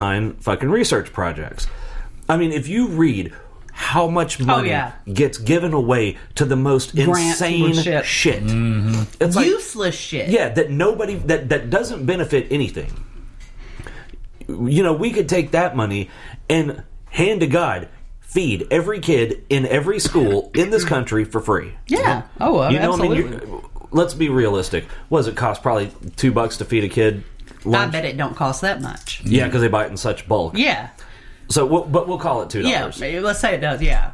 fucking research projects. I mean, if you read how much money gets given away to the most insane shit. Mm-hmm. It's useless shit. Yeah, that nobody, that doesn't benefit anything. You know, we could take that money and, hand to God, feed every kid in every school in this country for free. Yeah. Oh, absolutely. I mean, let's be realistic. What does it cost? Probably $2 to feed a kid lunch? I bet it don't cost that much. Yeah, because they buy it in such bulk. Yeah. So, we'll call it $2. Yeah, let's say it does, yeah.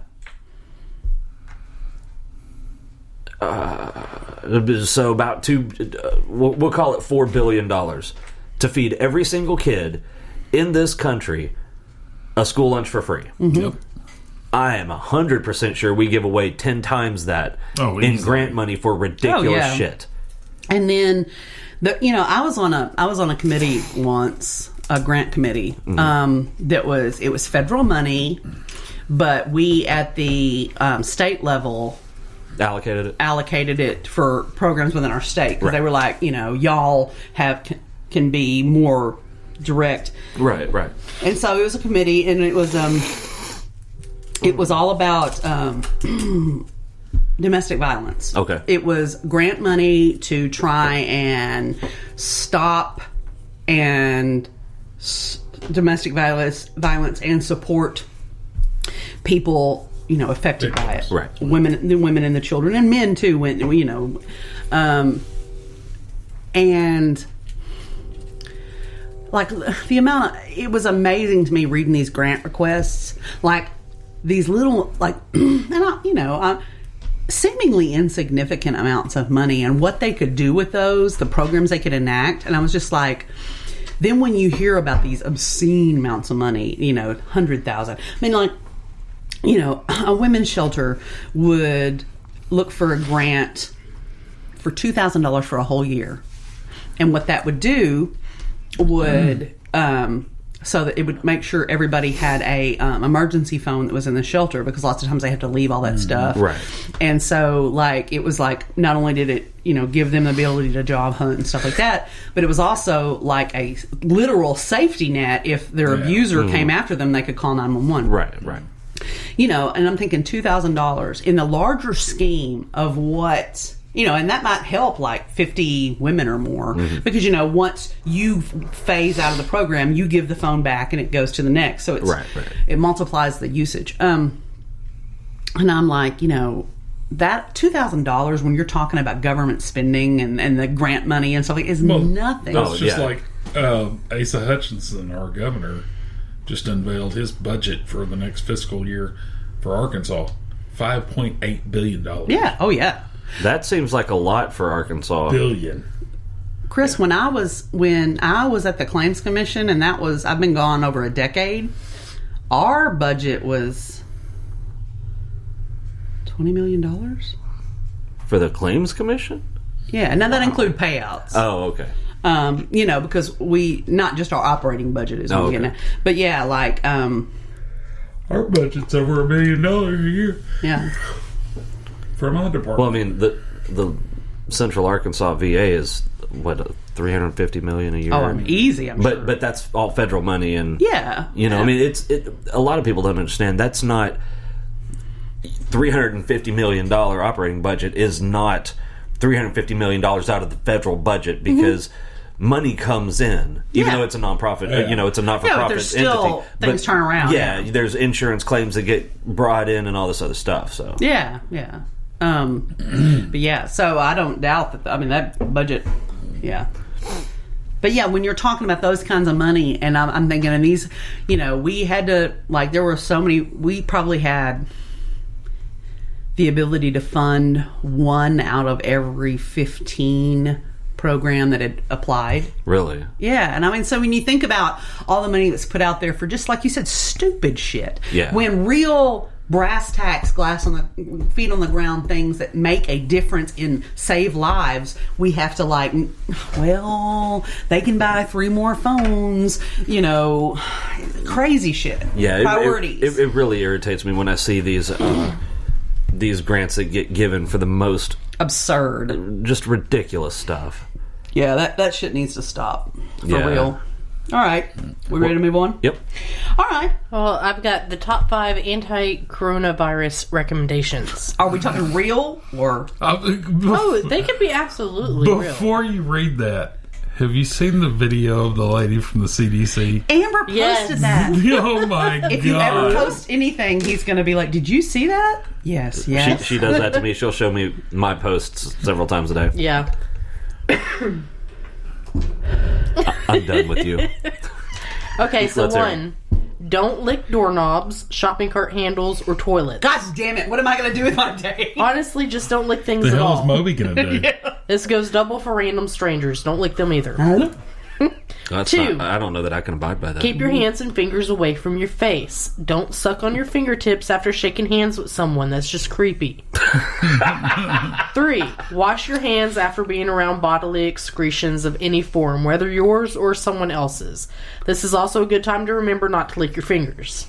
So about we'll call it $4 billion to feed every single kid in this country a school lunch for free. Mm-hmm. Yep. I am 100% sure we give away 10 times that in grant money for ridiculous shit. And then, I was on a committee once, a grant committee. It was federal money, but we at the state level allocated it for programs within our state because they were like, y'all can be more direct. Right. And so it was a committee, and it was all about domestic violence. Okay. It was grant money to try and stop domestic violence and support people, affected by it. Right. The women and the children, and men too. And like the amount it was amazing to me reading these grant requests, like these little seemingly insignificant amounts of money and what they could do with those, the programs they could enact. And I was just like, then when you hear about these obscene amounts of money, $100,000, I mean, like, a women's shelter would look for a grant for $2,000 for a whole year. And what that would do would so that it would make sure everybody had a emergency phone that was in the shelter, because lots of times they have to leave all that stuff. Right. And so, like, it was like, not only did it, give them the ability to job hunt and stuff like that, but it was also like a literal safety net. If their abuser came after them, they could call 911. Right. And I'm thinking $2,000 in the larger scheme of what... and that might help like 50 women or more, because, once you phase out of the program, you give the phone back and it goes to the next. So it's, it multiplies the usage. And I'm like, that $2,000 when you're talking about government spending and the grant money and stuff like is nothing. It's just like Asa Hutchinson, our governor, just unveiled his budget for the next fiscal year for Arkansas. $5.8 billion. Yeah. Oh, yeah. That seems like a lot for Arkansas. Billion. Chris, when I was at the Claims Commission, and I've been gone over a decade, our budget was $20 million. For the Claims Commission? Yeah, and that include payouts. Oh, okay. Because not just our operating budget is but yeah, like our budget's over $1 million a year. Yeah. For my department. Well, I mean, the Central Arkansas VA is what, $350 million a year. Oh, I mean, easy. I'm sure. But that's all federal money, and I mean, a lot of people don't understand that's not $350 million operating budget is not $350 million out of the federal budget, because money comes in, even though it's a nonprofit. It's a not-for-profit there's still entity. Things turn around. Yeah, there's insurance claims that get brought in and all this other stuff. So yeah. But yeah, so I don't doubt that. That budget, But yeah, when you're talking about those kinds of money, and I'm thinking, and these, we had to, like, there were so many. We probably had the ability to fund one out of every 15 program that had applied. Really? Yeah. And so when you think about all the money that's put out there for, just like you said, stupid shit. Yeah. When real brass tacks, feet on the ground things that make a difference in save lives, we have to they can buy 3 more phones, crazy shit. Yeah. Priorities. It really irritates me when I see these grants that get given for the most absurd, just ridiculous stuff. Yeah, that shit needs to stop for real. All right. We ready to move on? Yep. All right. Well, I've got the top 5 anti-coronavirus recommendations. Are we talking real or? Oh, they could be absolutely real. Before you read that, have you seen the video of the lady from the CDC? Amber posted Yes. that. Oh my god! If you ever post anything, he's going to be like, "Did you see that?" Yes. Yes. She does that to me. She'll show me my posts several times a day. Yeah. I'm done with you. Okay, so Let's hear 1, don't lick doorknobs, shopping cart handles, or toilets. God damn it! What am I going to do with my day? Honestly, just don't lick things the at hell all. is Moby gonna do? This goes double for random strangers. Don't lick them either. That's 2. not, I don't know that I can abide by that. Keep your hands and fingers away from your face. Don't suck on your fingertips after shaking hands with someone. That's just creepy. 3. Wash your hands after being around bodily excretions of any form, whether yours or someone else's. This is also a good time to remember not to lick your fingers.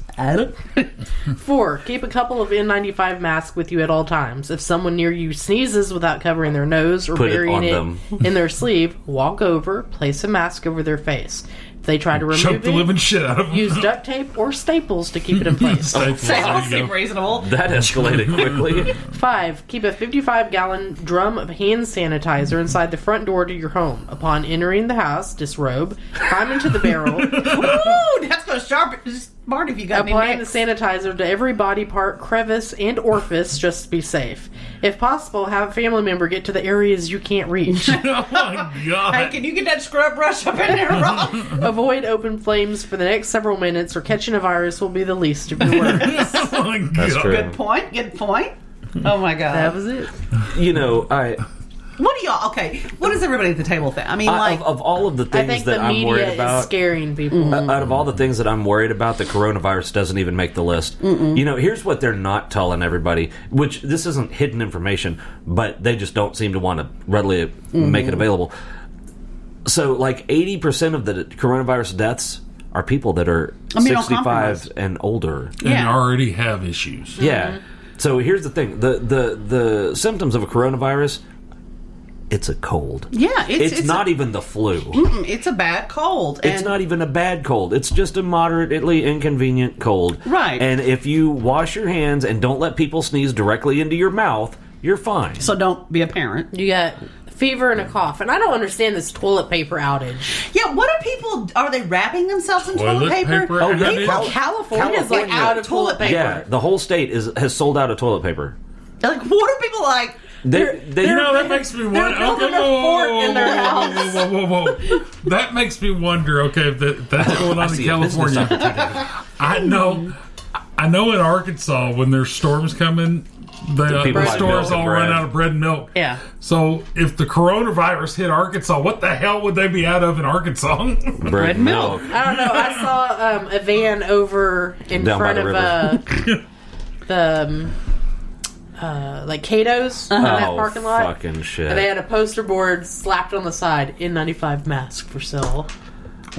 4. Keep a couple of N95 masks with you at all times. If someone near you sneezes without covering their nose or Put it burying on it them. in their sleeve, walk over, place a mask over their face. If they try to remove Choke the living it, shit out of them. use duct tape or staples to keep it in place. Staples, They all there you seem go. reasonable. That escalated quickly. 5. Keep a 55-gallon drum of hand sanitizer inside the front door to your home. Upon entering the house, disrobe, climb into the barrel, Ooh, that's going to sharp. Smart if you got applying any the mix. sanitizer to every body part, crevice, and orifice just to be safe. If possible, have a family member get to the areas you can't reach. Oh my god! Hey, can you get that scrub brush up in there, Rob? Avoid open flames for the next several minutes, or catching a virus will be the least of your worries. Oh my god! That's true. Good point. Good point. Oh my god. That was it. You know, What do y'all? Okay. What does everybody at the table think? I mean, like, of all of the I things think that the I'm worried media is about, scaring people. out of all the things that I'm worried about, the coronavirus doesn't even make the list. You know, here's what they're not telling everybody, which this isn't hidden information, but they just don't seem to want to readily make it available. So, like, 80% of the coronavirus deaths are people that are 65 immunocompromised. and older. And Yeah. already have issues. Yeah. So here's the thing: the symptoms of a coronavirus, it's a cold. yeah, It's not even the flu. It's a bad cold. It's and not even a bad cold. It's just a moderately inconvenient cold. Right. And if you wash your hands and don't let people sneeze directly into your mouth, you're fine. So don't be a parent. You got fever and a cough. And I don't understand this toilet paper outage. Yeah, what are people? Are they wrapping themselves in toilet paper? Oh, yeah. People, California's like out of toilet paper. Yeah, the whole state has sold out of toilet paper. like, what are people like? They You know, that makes me wonder. they're building a fort in their house. Whoa. That makes me wonder. Okay, if that's going on in see a business California. I know in Arkansas when there's storms coming, the people buy stores milk and all run bread. out of bread and milk. Yeah. So if the coronavirus hit Arkansas, what the hell would they be out of in Arkansas? bread and milk. I don't know. I saw a van over in Down by front the of the like Cato's in that Oh, parking lot. fucking shit. And they had a poster board slapped on the side, N95 mask for sale.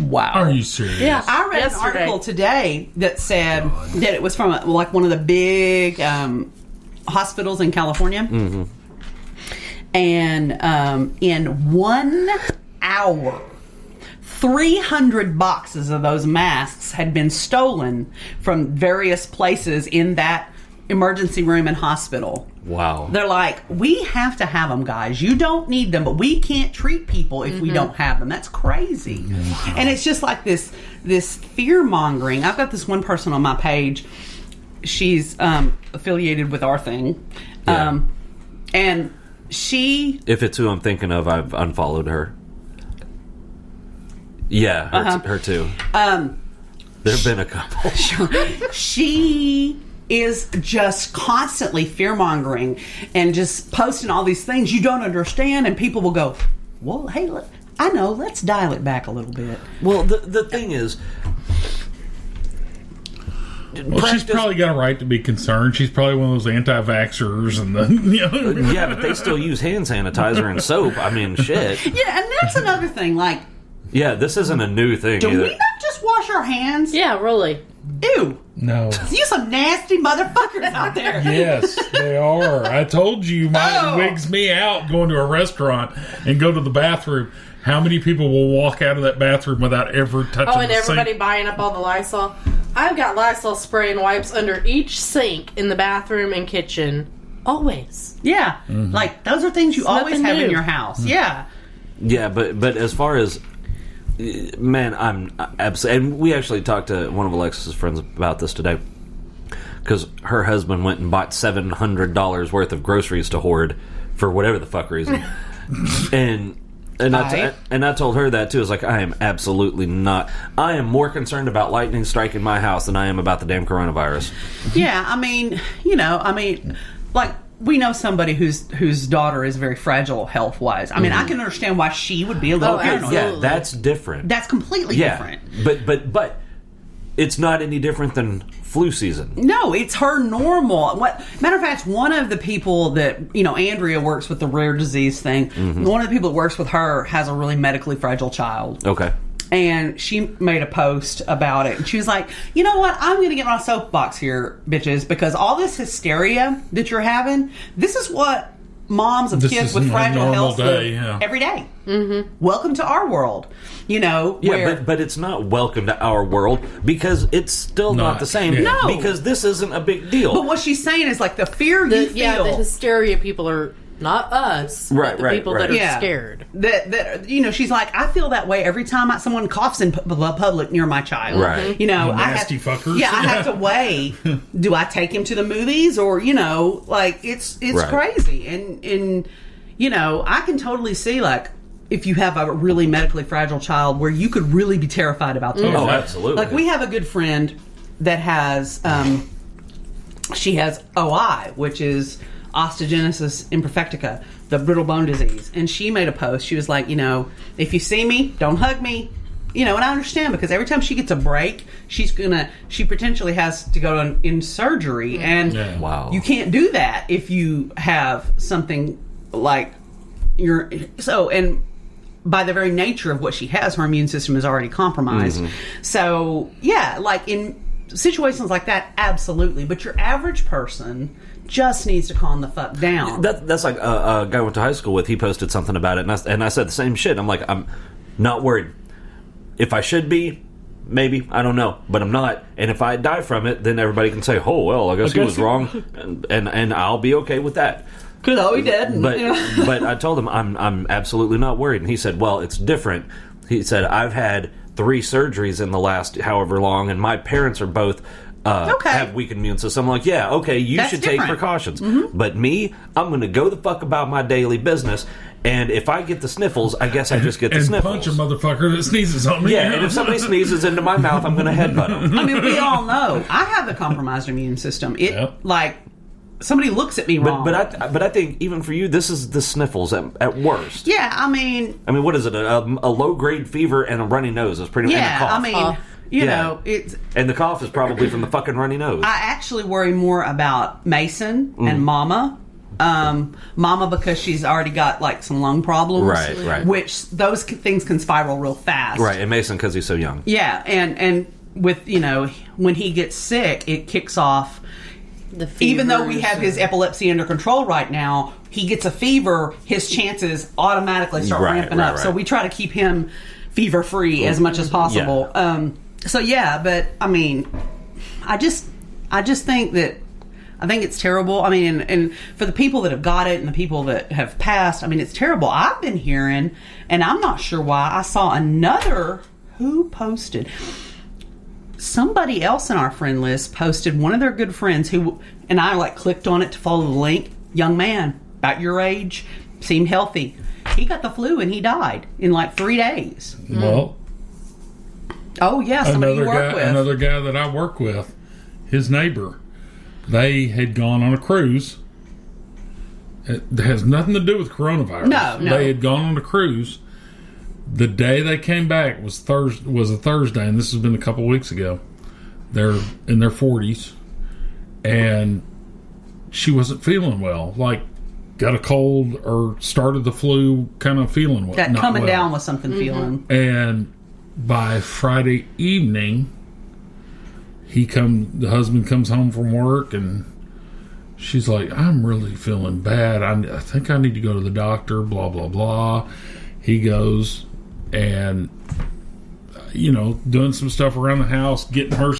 Wow. Are you serious? Yeah, I read yesterday. an article today that said that it was from like one of the big hospitals in California, and in 1 hour, 300 boxes of those masks had been stolen from various places in that emergency room and hospital. Wow. They're like, we have to have them, guys. You don't need them, but we can't treat people if we don't have them. That's crazy. And it's just like this fear mongering. I've got this one person on my page. She's affiliated with our thing, Yeah. and she. If it's who I'm thinking of, I've unfollowed her. Yeah, her too. There have been a couple. She is just constantly fear-mongering and just posting all these things you don't understand, and people will go, well, hey, I know, let's dial it back a little bit. Well, the thing is... Well, she's probably got a right to be concerned. She's probably one of those anti-vaxxers and the Yeah, but they still use hand sanitizer and soap. I mean, shit. Yeah, and that's another thing, like, Yeah, this isn't a new thing do either. we not just wash our hands? Yeah, really. Ew. No. You some nasty motherfuckers out there. Yes, they are. I told you, mine Oh. wigs me out going to a restaurant and go to the bathroom. How many people will walk out of that bathroom without ever touching Oh, and the everybody sink? buying up all the Lysol. I've got Lysol spray and wipes under each sink in the bathroom and kitchen. Always. Yeah. Like, those are things you always nothing have in new. your house. Yeah. Yeah, but as far as man, I'm absolutely. And we actually talked to one of Alexis's friends about this today because her husband went and bought $700 worth of groceries to hoard for whatever the fuck reason, and I told her that too. I was like, I am absolutely not. I am more concerned about lightning striking my house than I am about the damn coronavirus. Yeah, I mean, like, we know somebody whose daughter is very fragile health-wise. I mean, I can understand why she would be a little paranoid. Yeah, that's different. That's completely different. But it's not any different than flu season. No, it's her normal. Matter of fact, one of the people that, Andrea works with the rare disease thing, one of the people that works with her has a really medically fragile child. Okay. And she made a post about it. And she was like, you know what? I'm going to get my soapbox here, bitches, because all this hysteria that you're having, this is what moms of kids with fragile health live every day. Mm-hmm. Welcome to our world. But it's not welcome to our world because it's still not the same. Yeah. No. Because this isn't a big deal. But what she's saying is, like, the fear you feel. Yeah, the hysteria people are... Not us, but the people that are scared. That she's like, I feel that way every time someone coughs in public near my child. Right. Nasty fuckers. Yeah, I have to weigh. Do I take him to the movies or like it's Right. crazy and I can totally see, like, if you have a really medically fragile child where you could really be terrified about this. Oh, absolutely. Like, we have a good friend that has she has OI, which is osteogenesis imperfecta, the brittle bone disease. And she made a post. She was like, if you see me, don't hug me. And I understand, because every time she gets a break, she potentially has to go in surgery. And Wow. you can't do that if you have something like and by the very nature of what she has, her immune system is already compromised. So, yeah, like in situations like that, absolutely. But your average person just needs to calm the fuck down. That's like a guy I went to high school with. He posted something about it, and I said the same shit. I'm like, I'm not worried. If I should be, maybe, I don't know, but I'm not. And if I die from it, then everybody can say, oh, well, I guess he was wrong, and I'll be okay with that. Because he did. But I told him I'm absolutely not worried, and he said, well, it's different. He said, I've had 3 surgeries in the last however long, and my parents are both have weak immune system. I'm like, yeah, okay, you should take precautions. But me, I'm going to go the fuck about my daily business, and if I get the sniffles, I guess I just get the sniffles. And punch a motherfucker that sneezes on me. Yeah, and if somebody sneezes into my mouth, I'm going to headbutt them. I mean, we all know. I have a compromised immune system. Like, somebody looks at me wrong. But I think, even for you, this is the sniffles at worst. Yeah, I mean, what is it? A low-grade fever and a runny nose is pretty much a cough. I mean... it's... And the cough is probably from the fucking runny nose. I actually worry more about Mason and Mama. Mama, because she's already got, like, some lung problems. Right. Which, those things can spiral real fast. Right, and Mason because he's so young. Yeah, and with, when he gets sick, it kicks off... Even though we have his epilepsy under control right now, he gets a fever, his chances automatically start ramping up. Right. So we try to keep him fever-free as much as possible. Yeah. But I mean, I just think that I think it's terrible. I mean, and for the people that have got it and the people that have passed, I mean, it's terrible. I've been hearing, and I'm not sure why, I saw another, who posted? Somebody else in our friend list posted, one of their good friends who, and I like clicked on it to follow the link, young man, about your age, seemed healthy. He got the flu and he died in like 3 days. Well, oh yeah, somebody you work with. Another guy that I work with, his neighbor, they had gone on a cruise. It has nothing to do with coronavirus. No. They had gone on a cruise. The day they came back was a Thursday, and this has been a couple weeks ago. They're in their 40s, and she wasn't feeling well. Like, got a cold or started the flu, kind of feeling well. Got coming down with something feeling. And by Friday evening, the husband comes home from work, and she's like, I'm really feeling bad. I think I need to go to the doctor, blah, blah, blah. He goes, and doing some stuff around the house, getting her